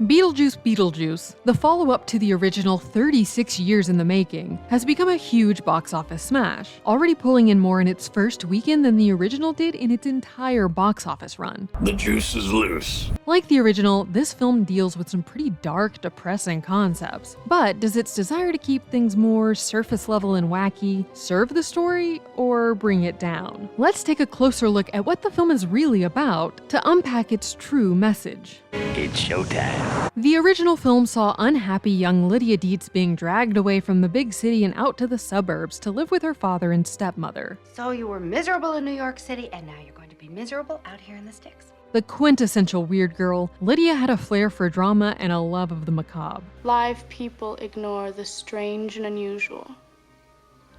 Beetlejuice Beetlejuice, the follow-up to the original 36 years in the making, has become a huge box office smash, already pulling in more in its first weekend than the original did in its entire box office run. The juice is loose. Like the original, this film deals with some pretty dark, depressing concepts. But does its desire to keep things more surface level and wacky serve the story, or bring it down? Let's take a closer look at what the film is really about to unpack its true message. It's showtime. The original film saw unhappy young Lydia Dietz being dragged away from the big city and out to the suburbs to live with her father and stepmother. So you were miserable in New York City, and now you're going to be miserable out here in the sticks. The quintessential weird girl, Lydia had a flair for drama and a love of the macabre. Live people ignore the strange and unusual.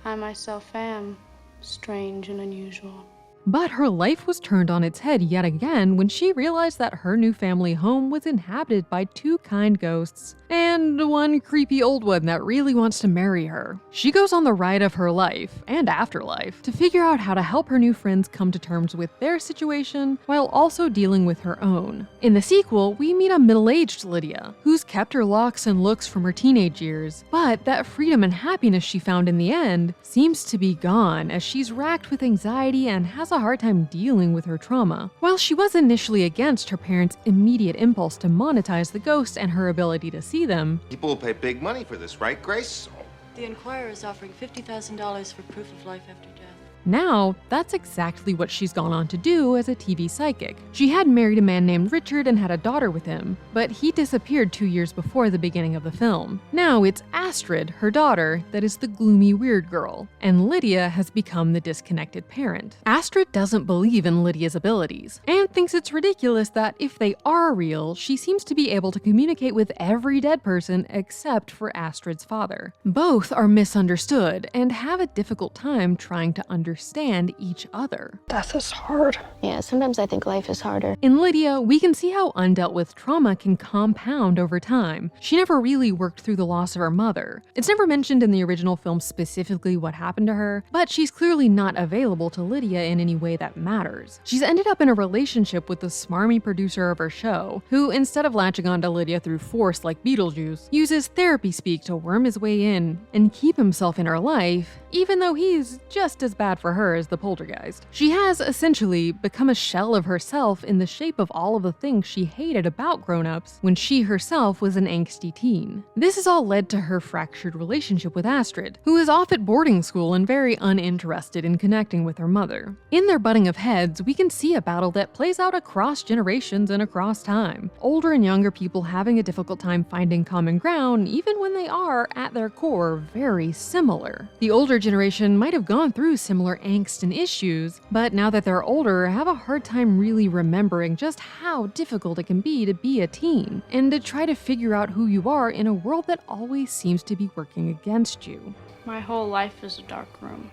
I myself am strange and unusual. But her life was turned on its head yet again when she realized that her new family home was inhabited by two kind ghosts and one creepy old one that really wants to marry her. She goes on the ride of her life, and afterlife, to figure out how to help her new friends come to terms with their situation while also dealing with her own. In the sequel, we meet a middle-aged Lydia, who's kept her locks and looks from her teenage years, but that freedom and happiness she found in the end seems to be gone as she's racked with anxiety and has a hard time dealing with her trauma. While she was initially against her parents' immediate impulse to monetize the ghosts and her ability to see them, people will pay big money for this, right, Grace? The Enquirer is offering $50,000 for proof of life after death. now, that's exactly what she's gone on to do as a TV psychic. She had married a man named Richard and had a daughter with him, but he disappeared 2 years before the beginning of the film. Now it's Astrid, her daughter, that is the gloomy weird girl, and Lydia has become the disconnected parent. Astrid doesn't believe in Lydia's abilities, and thinks it's ridiculous that if they are real, she seems to be able to communicate with every dead person except for Astrid's father. Both are misunderstood and have a difficult time trying to understand each other. Death is hard. Yeah, sometimes I think life is harder. In Lydia, we can see how undealt with trauma can compound over time. She never really worked through the loss of her mother. It's never mentioned in the original film specifically what happened to her, but she's clearly not available to Lydia in any way that matters. She's ended up in a relationship with the smarmy producer of her show, who, instead of latching onto Lydia through force like Beetlejuice, uses therapy speak to worm his way in and keep himself in her life, even though he's just as bad for her as the poltergeist. She has essentially become a shell of herself in the shape of all of the things she hated about grown-ups when she herself was an angsty teen. This has all led to her fractured relationship with Astrid, who is off at boarding school and very uninterested in connecting with her mother. In their butting of heads, we can see a battle that plays out across generations and across time. Older and younger people having a difficult time finding common ground, even when they are, at their core, very similar. The older generation might have gone through similar angst and issues, but now that they're older, have a hard time really remembering just how difficult it can be a teen, and to try to figure out who you are in a world that always seems to be working against you. My whole life is a dark room.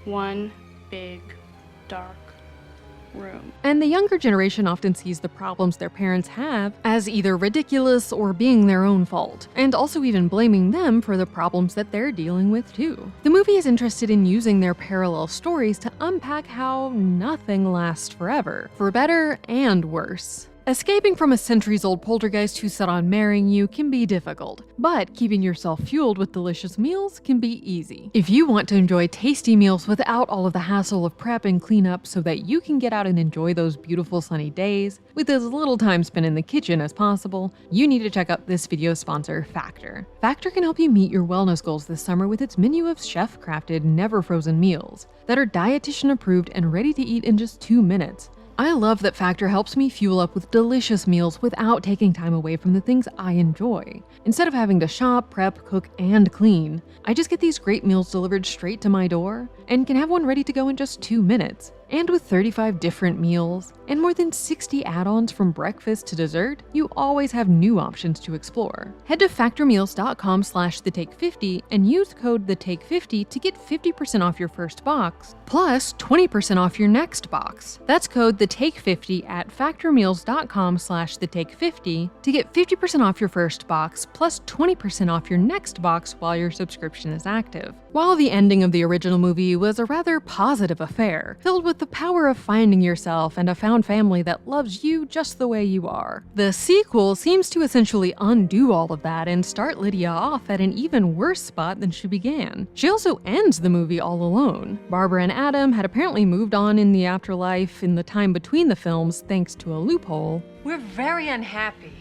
One big, dark room. And the younger generation often sees the problems their parents have as either ridiculous or being their own fault, and also even blaming them for the problems that they're dealing with too. The movie is interested in using their parallel stories to unpack how nothing lasts forever, for better and worse. Escaping from a centuries-old poltergeist who's set on marrying you can be difficult, but keeping yourself fueled with delicious meals can be easy. If you want to enjoy tasty meals without all of the hassle of prep and cleanup so that you can get out and enjoy those beautiful sunny days with as little time spent in the kitchen as possible, you need to check out this video's sponsor, Factor. Factor can help you meet your wellness goals this summer with its menu of chef-crafted, never-frozen meals that are dietitian-approved and ready to eat in just 2 minutes. I love that Factor helps me fuel up with delicious meals without taking time away from the things I enjoy. Instead of having to shop, prep, cook, and clean, I just get these great meals delivered straight to my door and can have one ready to go in just 2 minutes. And with 35 different meals and more than 60 add-ons from breakfast to dessert, you always have new options to explore. Head to factormeals.com/thetake50 and use code thetake50 to get 50% off your first box, plus 20% off your next box. That's code thetake50 at factormeals.com/thetake50 to get 50% off your first box, plus 20% off your next box while your subscription is active. while the ending of the original movie was a rather positive affair, filled with the power of finding yourself and a found family that loves you just the way you are. The sequel seems to essentially undo all of that and start Lydia off at an even worse spot than she began. She also ends the movie all alone. Barbara and Adam had apparently moved on in the afterlife in the time between the films thanks to a loophole. We're very unhappy.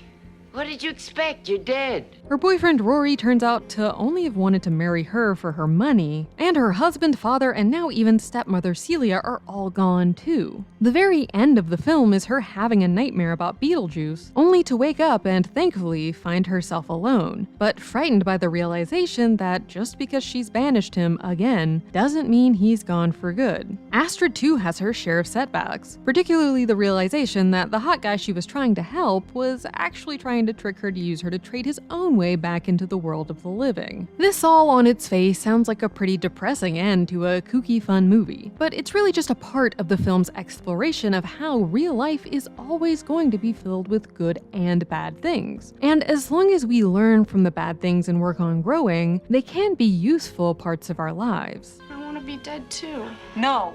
What did you expect? You're dead. Her boyfriend Rory turns out to only have wanted to marry her for her money, and her husband, father, and now even stepmother Celia are all gone too. The very end of the film is her having a nightmare about Beetlejuice, only to wake up and thankfully find herself alone, but frightened by the realization that just because she's banished him again doesn't mean he's gone for good. Astrid too has her share of setbacks, particularly the realization that the hot guy she was trying to help was actually trying to trick her to use her to trade his own way back into the world of the living. This all on its face sounds like a pretty depressing end to a kooky fun movie, but it's really just a part of the film's exploration of how real life is always going to be filled with good and bad things. And as long as we learn from the bad things and work on growing, they can be useful parts of our lives. I want to be dead too. No.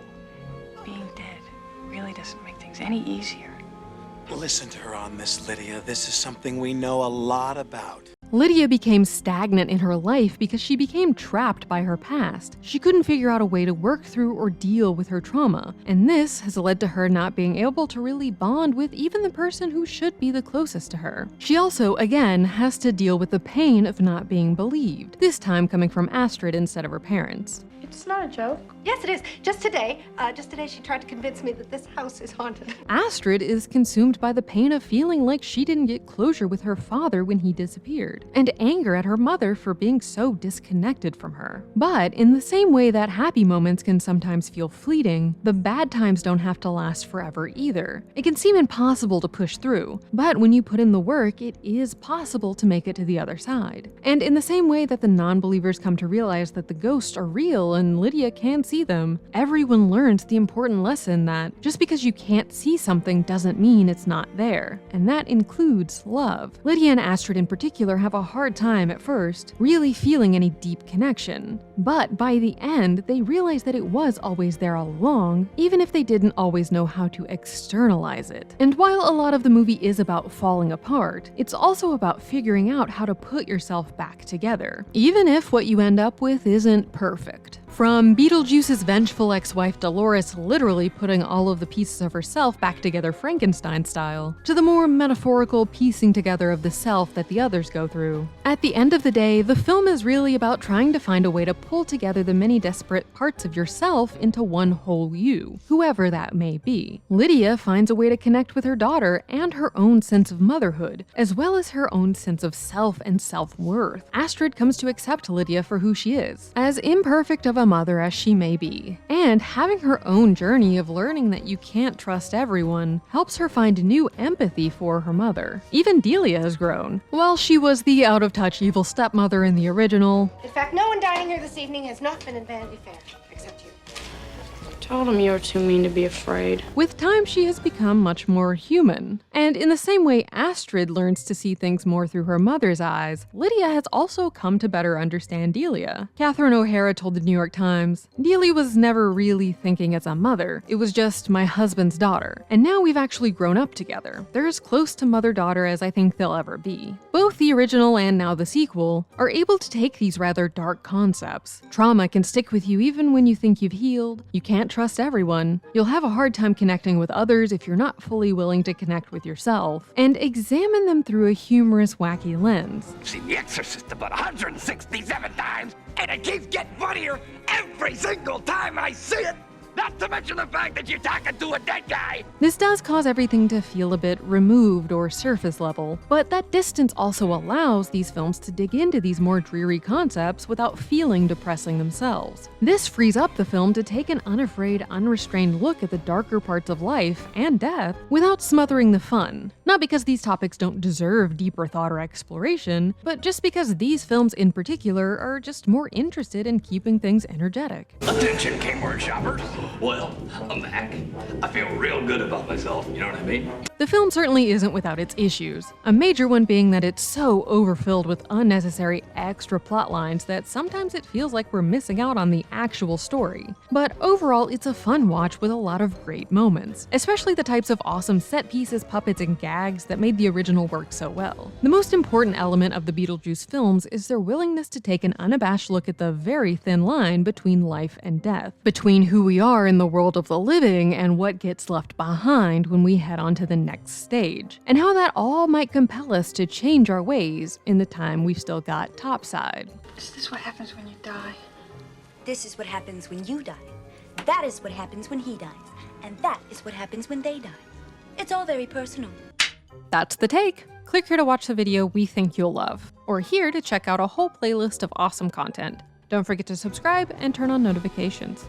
Being dead really doesn't make things any easier. Listen to her on this, Lydia. This is something we know a lot about. Lydia became stagnant in her life because she became trapped by her past. She couldn't figure out a way to work through or deal with her trauma, and this has led to her not being able to really bond with even the person who should be the closest to her. She also, again, has to deal with the pain of not being believed, this time coming from Astrid instead of her parents. It's not a joke. Yes, it is. Just today she tried to convince me that this house is haunted. Astrid is consumed by the pain of feeling like she didn't get closure with her father when he disappeared, and anger at her mother for being so disconnected from her. But in the same way that happy moments can sometimes feel fleeting, the bad times don't have to last forever either. It can seem impossible to push through, but when you put in the work, it is possible to make it to the other side. And in the same way that the non-believers come to realize that the ghosts are real and Lydia can see them, everyone learns the important lesson that just because you can't see something doesn't mean it's not there, and that includes love. Lydia and Astrid in particular have a hard time at first really feeling any deep connection, but by the end they realize that it was always there all along, even if they didn't always know how to externalize it. And while a lot of the movie is about falling apart, it's also about figuring out how to put yourself back together, even if what you end up with isn't perfect. From Beetlejuice's vengeful ex-wife Dolores literally putting all of the pieces of herself back together Frankenstein style, to the more metaphorical piecing together of the self that the others go through. At the end of the day, the film is really about trying to find a way to pull together the many disparate parts of yourself into one whole you, whoever that may be. Lydia finds a way to connect with her daughter and her own sense of motherhood, as well as her own sense of self and self-worth. Astrid comes to accept Lydia for who she is, as imperfect of a mother as she may be, and having her own journey of learning that you can't trust everyone helps her find new empathy for her mother. Even Delia has grown. While she was the out-of-touch evil stepmother in the original, In fact, no one dining here this evening has not been in Vanity Fair, except you. Told him you were too mean to be afraid. with time she has become much more human. And in the same way Astrid learns to see things more through her mother's eyes, Lydia has also come to better understand Delia. Catherine O'Hara told the New York Times, "Delia was never really thinking as a mother, it was just my husband's daughter. And now we've actually grown up together. They're as close to mother-daughter as I think they'll ever be." Both the original and now the sequel are able to take these rather dark concepts. Trauma can stick with you even when you think you've healed. You can't trust everyone. You'll have a hard time connecting with others if you're not fully willing to connect with yourself. And examine them through a humorous, wacky lens. Seen The Exorcist about 167 times, and it keeps getting funnier every single time I see it. Not to mention the fact that you're talking to a dead guy. This does cause everything to feel a bit removed or surface level, but that distance also allows these films to dig into these more dreary concepts without feeling depressing themselves. This frees up the film to take an unafraid, unrestrained look at the darker parts of life and death without smothering the fun. Not because these topics don't deserve deeper thought or exploration, but just because these films in particular are just more interested in keeping things energetic. Attention, Kmart shoppers. Well, I'm back. I feel real good about myself, you know what I mean? The film certainly isn't without its issues, a major one being that it's so overfilled with unnecessary extra plot lines that sometimes it feels like we're missing out on the actual story. But overall, it's a fun watch with a lot of great moments, especially the types of awesome set pieces, puppets, and gags that made the original work so well. The most important element of the Beetlejuice films is their willingness to take an unabashed look at the very thin line between life and death, between who we are in the world of the living and what gets left behind when we head on to the next stage, and how that all might compel us to change our ways in the time we've still got topside. Is this what happens when you die? This is what happens when you die. That is what happens when he dies. And that is what happens when they die. It's all very personal. That's the take. Click here to watch the video we think you'll love, or here to check out a whole playlist of awesome content. Don't forget to subscribe and turn on notifications.